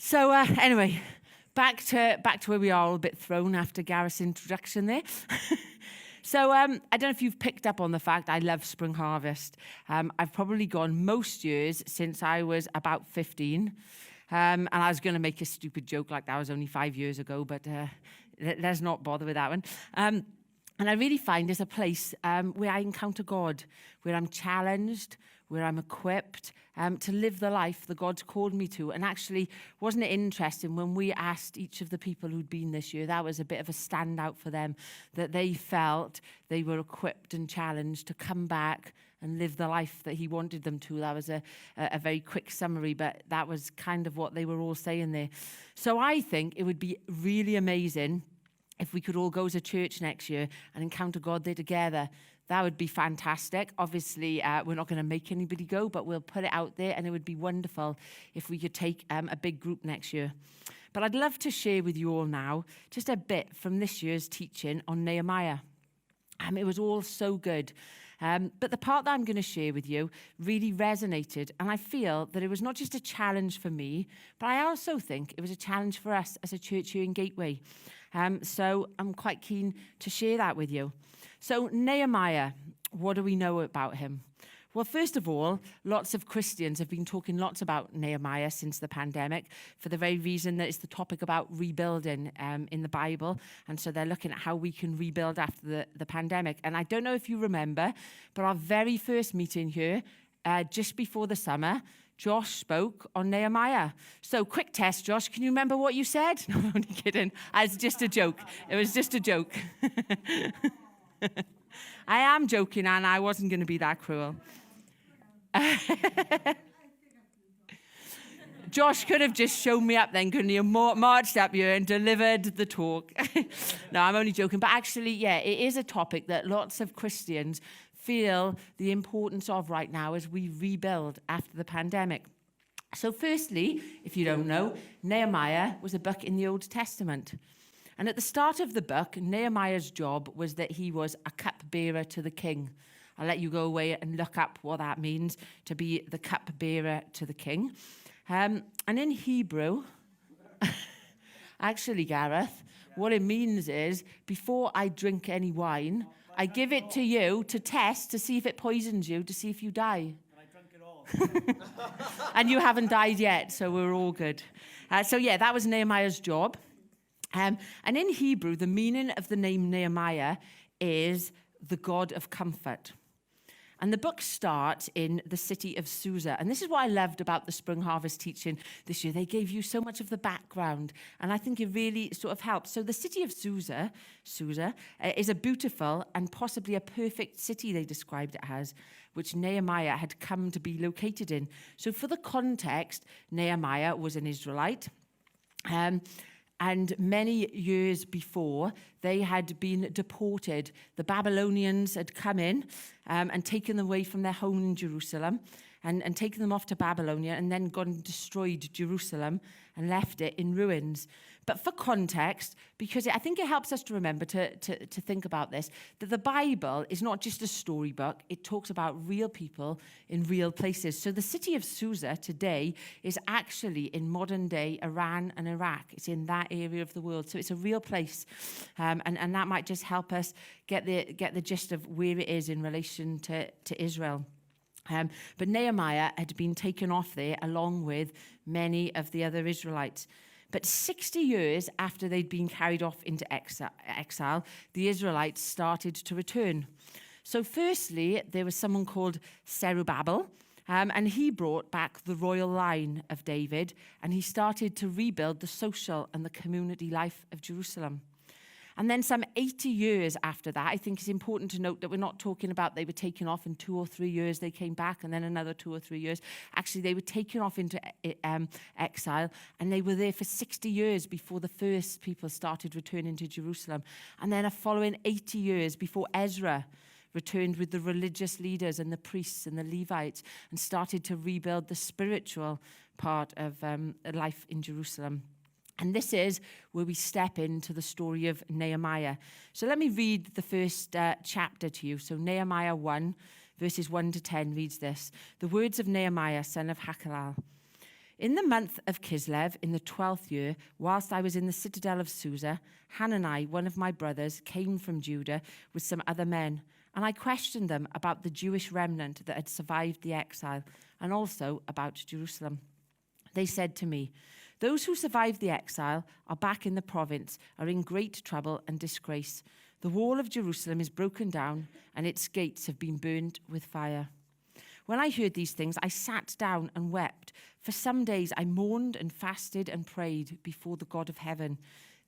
So anyway, back to where we are, all a bit thrown after Gareth's introduction there. So I don't know if you've picked up on the fact I love spring harvest. I've probably gone most years since I was about 15. And I was going to make a stupid joke like that was only 5 years ago, but let's not bother with that one. And I really find it's a place where I encounter God, where I'm challenged, where I'm equipped to live the life that God's called me to. And actually, wasn't it interesting when we asked each of the people who'd been this year, that was a bit of a standout for them, that they felt they were equipped and challenged to come back and live the life that he wanted them to. That was a very quick summary, but that was kind of what they were all saying there. So I think it would be really amazing if we could all go as a church next year and encounter God there together. That would be fantastic. Obviously, we're not going to make anybody go, but we'll put it out there, and it would be wonderful if we could take a big group next year. But I'd love to share with you all now just a bit from this year's teaching on Nehemiah. It was all so good. But the part that I'm going to share with you really resonated, and I feel that it was not just a challenge for me, but I also think it was a challenge for us as a church here in Gateway. So I'm quite keen to share that with you. So Nehemiah, what do we know about him? Well, first of all, lots of Christians have been talking lots about Nehemiah since the pandemic for the very reason that it's the topic about rebuilding in the Bible. And so they're looking at how we can rebuild after the pandemic. And I don't know if you remember, but our very first meeting here, just before the summer, Josh spoke on Nehemiah. So quick test, Josh, can you remember what you said? No, I'm only kidding. It's just a joke. It was just a joke. I am joking, and I wasn't going to be that cruel. Josh could have just shown me up then, couldn't he? And marched up here and delivered the talk. No, I'm only joking. But actually, yeah, it is a topic that lots of Christians feel the importance of right now as we rebuild after the pandemic. So firstly, if you don't know, Nehemiah was a book in the Old Testament. And at the start of the book, Nehemiah's job was that he was a cupbearer to the king. I'll let you go away and look up what that means, to be the cupbearer to the king. And in Hebrew, actually, Gareth, what it means is, before I drink any wine, I give it to you to test, to see if it poisons you, to see if you die. And I drank it all. And you haven't died yet, so we're all good. So yeah, that was Nehemiah's job. And in Hebrew, the meaning of the name Nehemiah is the God of comfort. And the book starts in the city of Susa. And this is what I loved about the Spring Harvest teaching this year. They gave you so much of the background, and I think it really sort of helps. So the city of Susa is a beautiful and possibly a perfect city, they described it as, which Nehemiah had come to be located in. So for the context, Nehemiah was an Israelite. And many years before, they had been deported. The Babylonians had come in and taken them away from their home in Jerusalem and taken them off to Babylonia, and then gone and destroyed Jerusalem and left it in ruins. But for context, because I think it helps us to remember to think about this, that the Bible is not just a storybook. It talks about real people in real places. So the city of Susa today is actually in modern-day Iran and Iraq. It's in that area of the world. So it's a real place. And that might just help us get the gist of where it is in relation to Israel. But Nehemiah had been taken off there along with many of the other Israelites. But 60 years after they'd been carried off into exile, the Israelites started to return. So firstly, there was someone called Zerubbabel, and he brought back the royal line of David, and he started to rebuild the social and the community life of Jerusalem. And then some 80 years after that, I think it's important to note that we're not talking about they were taken off in 2 or 3 years, they came back, and then another 2 or 3 years. Actually, they were taken off into exile, and they were there for 60 years before the first people started returning to Jerusalem. And then a following 80 years before Ezra returned with the religious leaders and the priests and the Levites and started to rebuild the spiritual part of life in Jerusalem. And this is where we step into the story of Nehemiah. So let me read the first chapter to you. So Nehemiah 1, verses 1 to 10 reads this. The words of Nehemiah, son of Hakaliah. In the month of Kislev, in the 12th year, whilst I was in the citadel of Susa, Hanani, one of my brothers, came from Judah with some other men, and I questioned them about the Jewish remnant that had survived the exile, and also about Jerusalem. They said to me, "Those who survived the exile are back in the province, are in great trouble and disgrace. The wall of Jerusalem is broken down, and its gates have been burned with fire." When I heard these things, I sat down and wept. For some days I mourned and fasted and prayed before the God of heaven.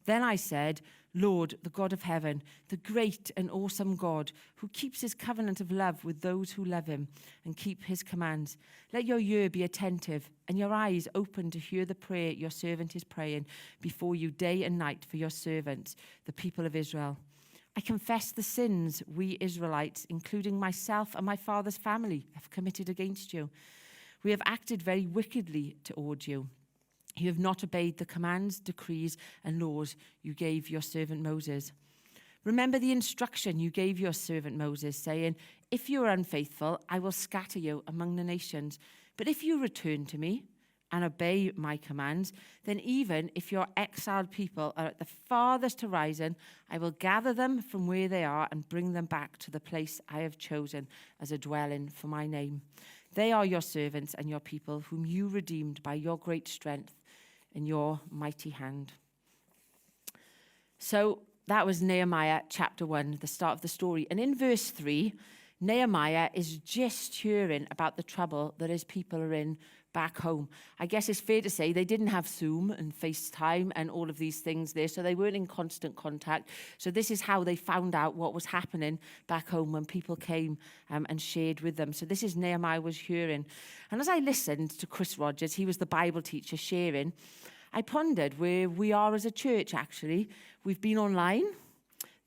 Then I said, "Lord, the God of heaven, the great and awesome God, who keeps his covenant of love with those who love him and keep his commands, let your ear be attentive and your eyes open to hear the prayer your servant is praying before you day and night for your servants, the people of Israel. I confess the sins we Israelites, including myself and my father's family, have committed against you. We have acted very wickedly toward you. You have not obeyed the commands, decrees, and laws you gave your servant Moses. Remember the instruction you gave your servant Moses, saying, 'If you are unfaithful, I will scatter you among the nations. But if you return to me and obey my commands, then even if your exiled people are at the farthest horizon, I will gather them from where they are and bring them back to the place I have chosen as a dwelling for my name. They are your servants and your people, whom you redeemed by your great strength and your mighty hand.'" So that was Nehemiah chapter 1, the start of the story. And in verse 3, Nehemiah is just hearing about the trouble that his people are in back home. I guess it's fair to say they didn't have Zoom and FaceTime and all of these things there, so they weren't in constant contact. So this is how they found out what was happening back home when people came and shared with them. So this is Nehemiah was hearing. And as I listened to Chris Rogers, he was the Bible teacher sharing, I pondered where we are as a church, actually. We've been online,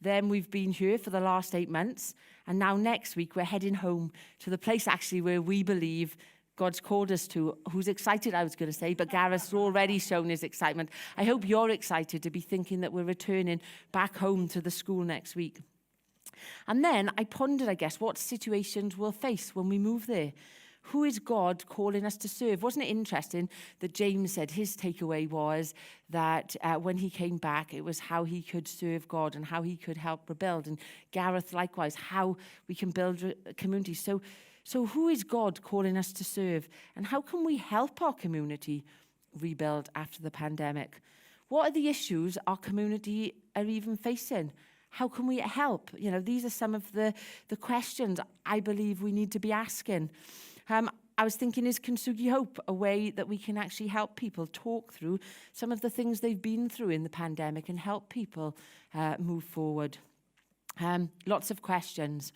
then we've been here for the last 8 months, and now next week we're heading home to the place actually where we believe God's called us to. Who's excited, I was going to say, but Gareth's already shown his excitement. I hope you're excited to be thinking that we're returning back home to the school next week. And then I pondered, I guess, what situations we'll face when we move there. Who is God calling us to serve? Wasn't it interesting that James said his takeaway was that when he came back, it was how he could serve God and how he could help rebuild. And Gareth, likewise, how we can build a community. So who is God calling us to serve? And how can we help our community rebuild after the pandemic? What are the issues our community are even facing? How can we help? You know, these are some of the questions I believe we need to be asking. I was thinking, is Kintsugi Hope a way that we can actually help people talk through some of the things they've been through in the pandemic and help people move forward? Lots of questions.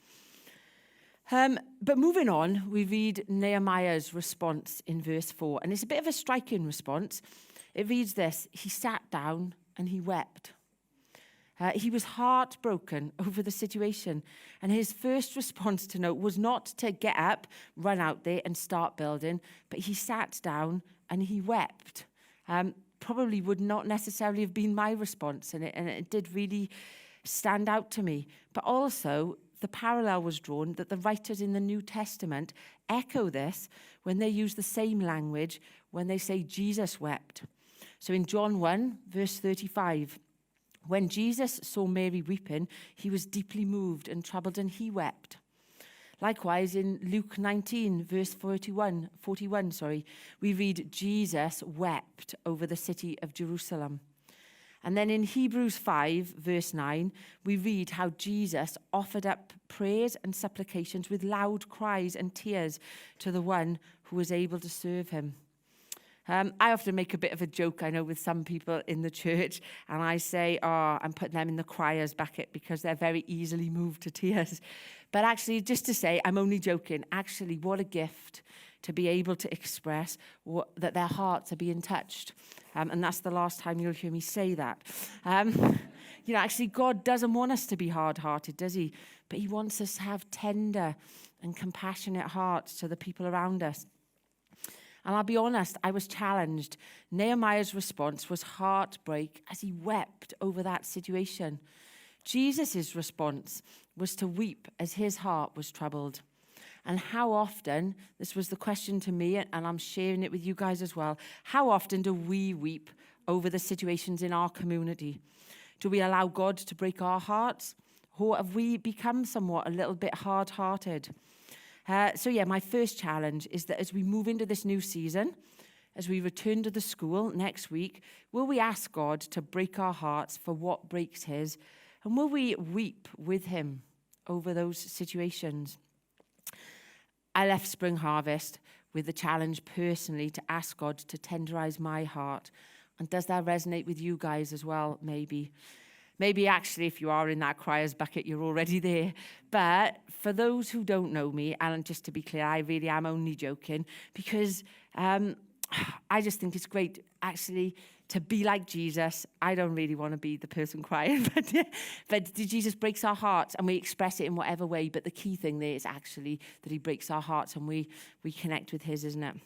But moving on, we read Nehemiah's response in verse 4, and it's a bit of a striking response. It reads this: "He sat down and he wept." He was heartbroken over the situation, and his first response to note was not to get up, run out there and start building, but he sat down and he wept. Probably would not necessarily have been my response, and it did really stand out to me. But also, the parallel was drawn that the writers in the New Testament echo this when they use the same language when they say Jesus wept. So in John 1, verse 35, when Jesus saw Mary weeping, he was deeply moved and troubled, and he wept. Likewise, in Luke 19, verse 41, we read Jesus wept over the city of Jerusalem. And then in Hebrews 5, verse 9, we read how Jesus offered up prayers and supplications with loud cries and tears to the one who was able to serve him. I often make a bit of a joke, I know, with some people in the church, and I say, I'm putting them in the criers bucket because they're very easily moved to tears. But actually, just to say, I'm only joking. Actually, what a gift to be able to express that their hearts are being touched. And that's the last time you'll hear me say that. Actually, God doesn't want us to be hard-hearted, does he? But he wants us to have tender and compassionate hearts to the people around us. And I'll be honest, I was challenged. Nehemiah's response was heartbreak as he wept over that situation. Jesus' response was to weep as his heart was troubled. And how often, this was the question to me, and I'm sharing it with you guys as well, how often do we weep over the situations in our community? Do we allow God to break our hearts? Or have we become somewhat a little bit hard-hearted? My first challenge is that as we move into this new season, as we return to the school next week, will we ask God to break our hearts for what breaks his? And will we weep with him over those situations? I left Spring Harvest with the challenge personally to ask God to tenderize my heart. And does that resonate with you guys as well, maybe? Maybe actually if you are in that crier's bucket, you're already there. But for those who don't know me, and just to be clear, I really am only joking, because I just think it's great actually to be like Jesus. I don't really want to be the person crying, but Jesus breaks our hearts and we express it in whatever way. But the key thing there is actually that he breaks our hearts and we connect with his, isn't it?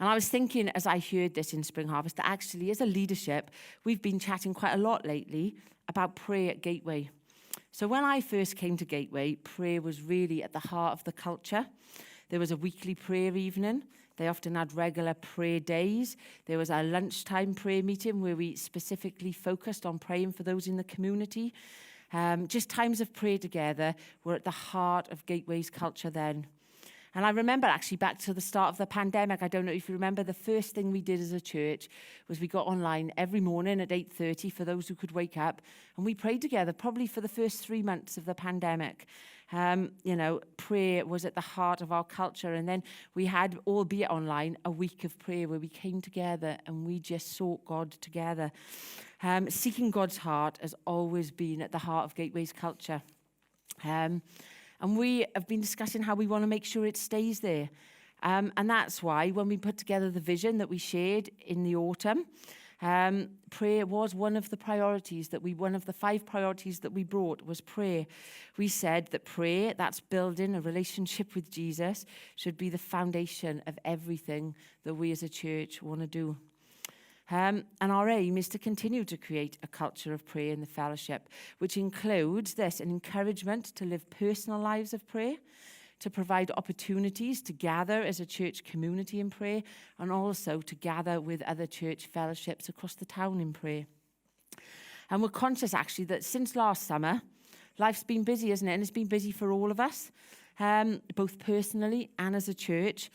And I was thinking as I heard this in Spring Harvest that actually as a leadership, we've been chatting quite a lot lately about prayer at Gateway. So when I first came to Gateway, prayer was really at the heart of the culture. There was a weekly prayer evening. They often had regular prayer days. There was a lunchtime prayer meeting where we specifically focused on praying for those in the community. Just times of prayer together were at the heart of Gateway's culture then. And I remember actually back to the start of the pandemic, I don't know if you remember, the first thing we did as a church was we got online every morning at 8:30 for those who could wake up. And we prayed together probably for the first 3 months of the pandemic. Prayer was at the heart of our culture. And then we had, albeit online, a week of prayer where we came together and we just sought God together. Seeking God's heart has always been at the heart of Gateway's culture. And we have been discussing how we want to make sure it stays there. And that's why when we put together the vision that we shared in the autumn, prayer was one of the priorities one of the 5 priorities that we brought was prayer. We said that prayer, that's building a relationship with Jesus, should be the foundation of everything that we as a church want to do. And our aim is to continue to create a culture of prayer in the fellowship, which includes an encouragement to live personal lives of prayer, to provide opportunities to gather as a church community in prayer, and also to gather with other church fellowships across the town in prayer. And we're conscious actually that since last summer, life's been busy, isn't it? And it's been busy for all of us, both personally and as a church.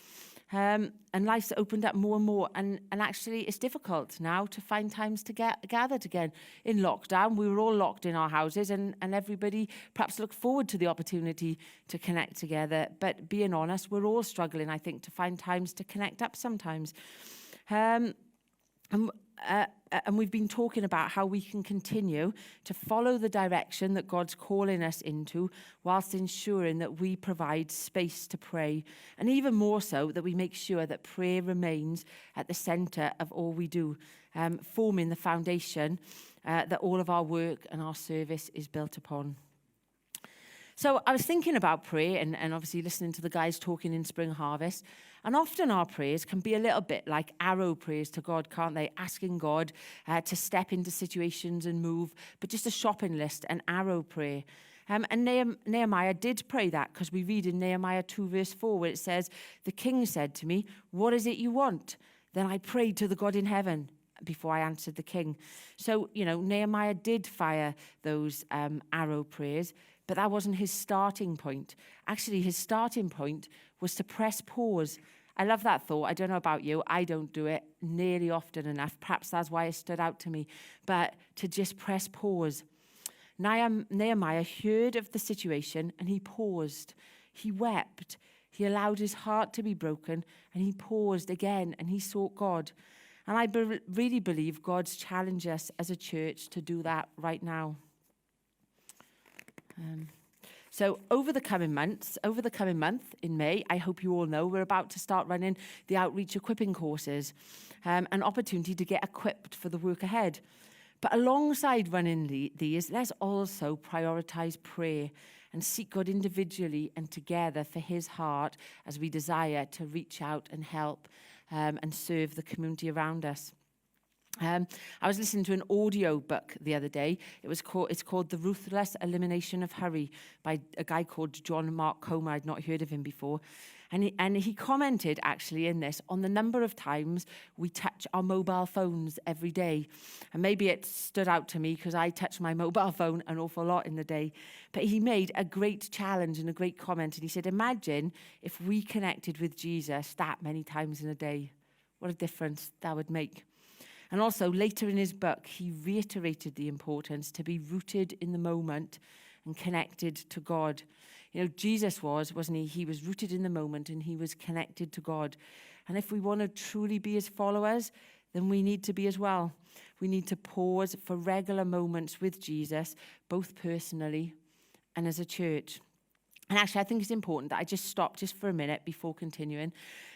And life's opened up more and more. And actually, it's difficult now to find times to gather again. In lockdown, we were all locked in our houses, and everybody perhaps looked forward to the opportunity to connect together. But being honest, we're all struggling, I think, to find times to connect up sometimes. And we've been talking about how we can continue to follow the direction that God's calling us into whilst ensuring that we provide space to pray. And even more so, that we make sure that prayer remains at the centre of all we do, forming the foundation that all of our work and our service is built upon. So I was thinking about prayer and obviously listening to the guys talking in Spring Harvest. And often our prayers can be a little bit like arrow prayers to God, can't they? Asking God to step into situations and move, but just a shopping list, an arrow prayer. And Nehemiah did pray that, because we read in Nehemiah 2 verse 4 where it says, "The king said to me, 'What is it you want?' Then I prayed to the God in heaven before I answered the king." So, Nehemiah did fire those arrow prayers, but that wasn't his starting point. Actually, his starting point was to press pause. I love that thought. I don't know about you. I don't do it nearly often enough. Perhaps that's why it stood out to me. But to just press pause. Nehemiah heard of the situation and he paused. He wept. He allowed his heart to be broken and he paused again and he sought God. And I really believe God's challenged us as a church to do that right now. So over the coming month in May, I hope you all know, we're about to start running the outreach equipping courses, an opportunity to get equipped for the work ahead. But alongside running these, let's also prioritize prayer and seek God individually and together for his heart as we desire to reach out and help and serve the community around us. I was listening to an audio book the other day. It's called The Ruthless Elimination of Hurry by a guy called John Mark Comer. I'd not heard of him before. And he commented actually in this on the number of times we touch our mobile phones every day. And maybe it stood out to me because I touch my mobile phone an awful lot in the day. But he made a great challenge and a great comment. And he said, imagine if we connected with Jesus that many times in a day. What a difference that would make. And also later in his book, he reiterated the importance to be rooted in the moment and connected to God. You know, Jesus wasn't he? He was rooted in the moment and he was connected to God. And if we want to truly be his followers, then we need to be as well. We need to pause for regular moments with Jesus, both personally and as a church. And actually, I think it's important that I just stop just for a minute before continuing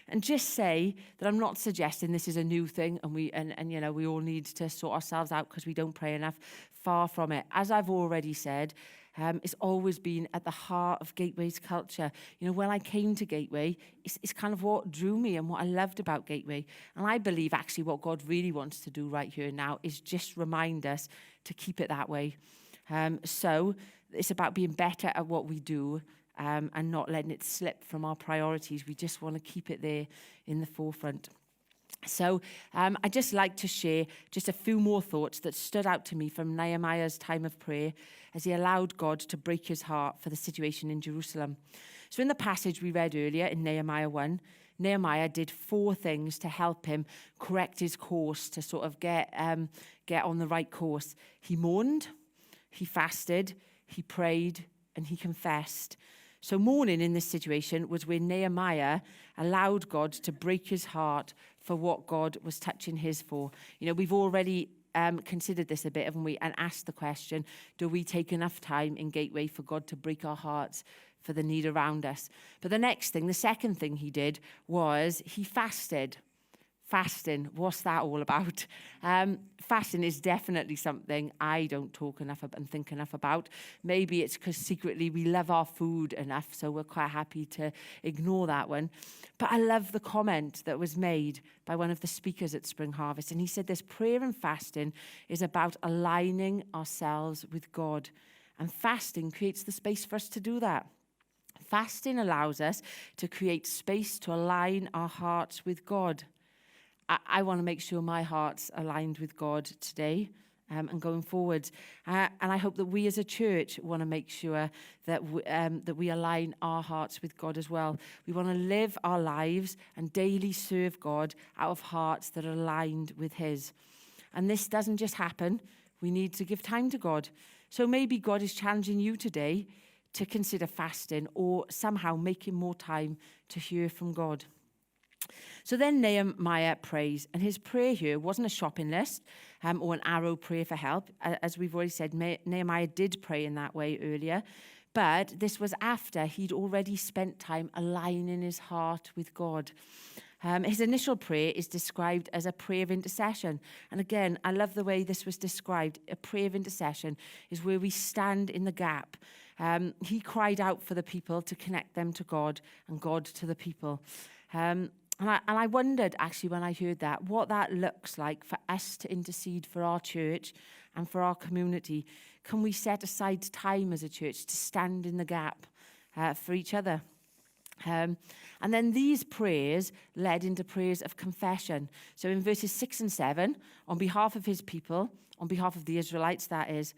and just say that I'm not suggesting this is a new thing and we all need to sort ourselves out because we don't pray enough. Far from it. As I've already said, it's always been at the heart of Gateway's culture. You know, when I came to Gateway, it's kind of what drew me and what I loved about Gateway. And I believe actually what God really wants to do right here now is just remind us to keep it that way. So it's about being better at what we do and not letting it slip from our priorities. We just want to keep it there in the forefront. So I'd just like to share just a few more thoughts that stood out to me from Nehemiah's time of prayer as he allowed God to break his heart for the situation in Jerusalem. So in the passage we read earlier in Nehemiah 1, Nehemiah did 4 things to help him correct his course, to sort of get on the right course. He mourned, he fasted, he prayed, and he confessed. So mourning in this situation was where Nehemiah allowed God to break his heart for what God was touching his for. You know, we've already considered this a bit, haven't we? And asked the question, do we take enough time in Gateway for God to break our hearts for the need around us? But the second thing he did was he fasted. Fasting, what's that all about? Fasting is definitely something I don't talk enough and think enough about. Maybe it's because secretly we love our food enough, so we're quite happy to ignore that one. But I love the comment that was made by one of the speakers at Spring Harvest. And he said this: prayer and fasting is about aligning ourselves with God. And fasting creates the space for us to do that. Fasting allows us to create space to align our hearts with God. I want to make sure my heart's aligned with God today and going forward. And I hope that we as a church want to make sure that we align our hearts with God as well. We want to live our lives and daily serve God out of hearts that are aligned with his. And this doesn't just happen. We need to give time to God. So maybe God is challenging you today to consider fasting or somehow making more time to hear from God. So then Nehemiah prays, and his prayer here wasn't a shopping list or an arrow prayer for help. As we've already said, Nehemiah did pray in that way earlier, but this was after he'd already spent time aligning his heart with God. His initial prayer is described as a prayer of intercession. And again, I love the way this was described. A prayer of intercession is where we stand in the gap. He cried out for the people to connect them to God and God to the people. And I wondered, actually, when I heard that, what that looks like for us to intercede for our church and for our community. Can we set aside time as a church to stand in the gap for each other? And then these prayers led into prayers of confession. So in verses 6 and 7, on behalf of his people, on behalf of the Israelites, that is.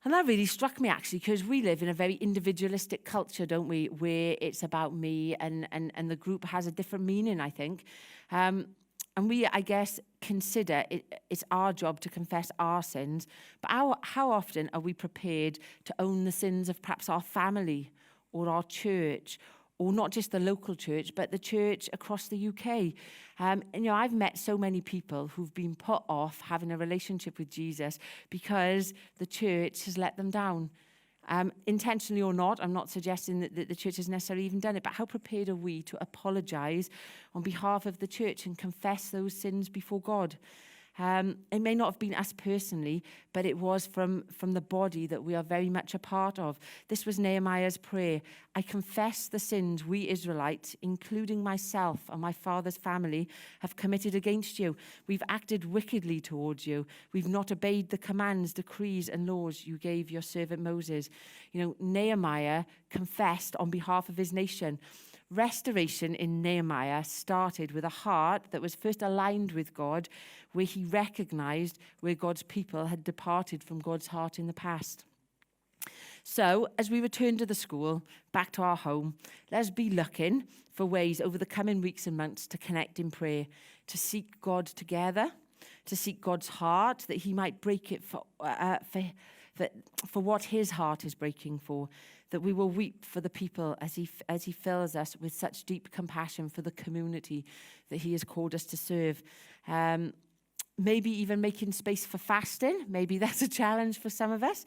And that really struck me, actually, because we live in a very individualistic culture, don't we, where it's about me and the group has a different meaning, I think. And we, I guess, consider it's our job to confess our sins. But how often are we prepared to own the sins of perhaps our family or our church, or not just the local church, but the church across the UK? And, I've met so many people who've been put off having a relationship with Jesus because the church has let them down. Intentionally or not, I'm not suggesting that the church has necessarily even done it, but how prepared are we to apologize on behalf of the church and confess those sins before God? It may not have been us personally, but it was from the body that we are very much a part of. This was Nehemiah's prayer. I confess the sins we Israelites, including myself and my father's family, have committed against you. We've acted wickedly towards you. We've not obeyed the commands, decrees, and laws you gave your servant Moses. You know, Nehemiah confessed on behalf of his nation. Restoration in Nehemiah started with a heart that was first aligned with God, where he recognized where God's people had departed from God's heart in the past. So, as we return to the school, back to our home, let's be looking for ways over the coming weeks and months to connect in prayer, to seek God together, to seek God's heart, that he might break it for what his heart is breaking for, that we will weep for the people as he fills us with such deep compassion for the community that he has called us to serve. Maybe even making space for fasting. Maybe that's a challenge for some of us.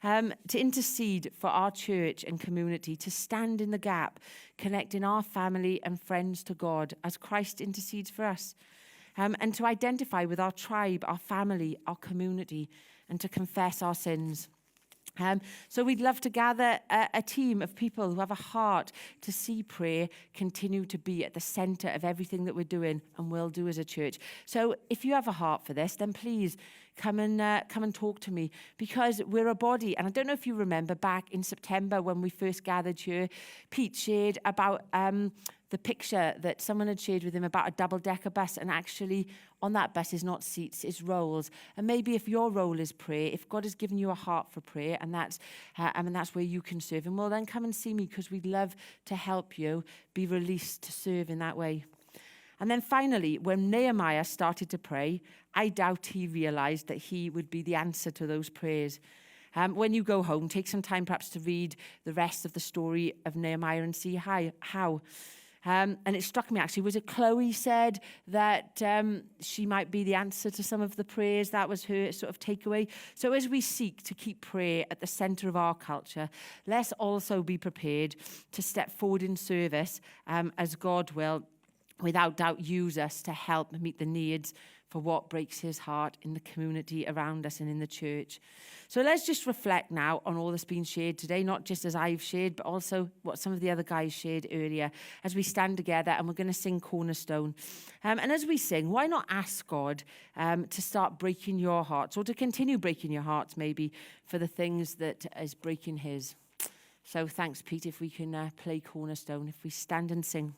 To intercede for our church and community, to stand in the gap, connecting our family and friends to God as Christ intercedes for us. And to identify with our tribe, our family, our community, and to confess our sins. So we'd love to gather a team of people who have a heart to see prayer continue to be at the center of everything that we're doing and will do as a church. So if you have a heart for this, then please come and talk to me, because we're a body. And I don't know if you remember back in September when we first gathered here, Pete shared about the picture that someone had shared with him about a double-decker bus, and actually on that bus is not seats, it's roles. And maybe if your role is prayer, if God has given you a heart for prayer, and that's where you can serve him, well, then come and see me, because we'd love to help you be released to serve in that way. And then finally, when Nehemiah started to pray, I doubt he realized that he would be the answer to those prayers. When you go home, take some time perhaps to read the rest of the story of Nehemiah and see how. And it struck me, actually, was it Chloe said that she might be the answer to some of the prayers? That was her sort of takeaway. So as we seek to keep prayer at the center of our culture, let's also be prepared to step forward in service as God will, without doubt, use us to help meet the needs for what breaks his heart in the community around us and in the church. So let's just reflect now on all that's been shared today, not just as I've shared, but also what some of the other guys shared earlier, as we stand together and we're going to sing Cornerstone. And as we sing, why not ask God to start breaking your hearts, or to continue breaking your hearts maybe, for the things that is breaking his. So thanks, Pete, if we can play Cornerstone, if we stand and sing.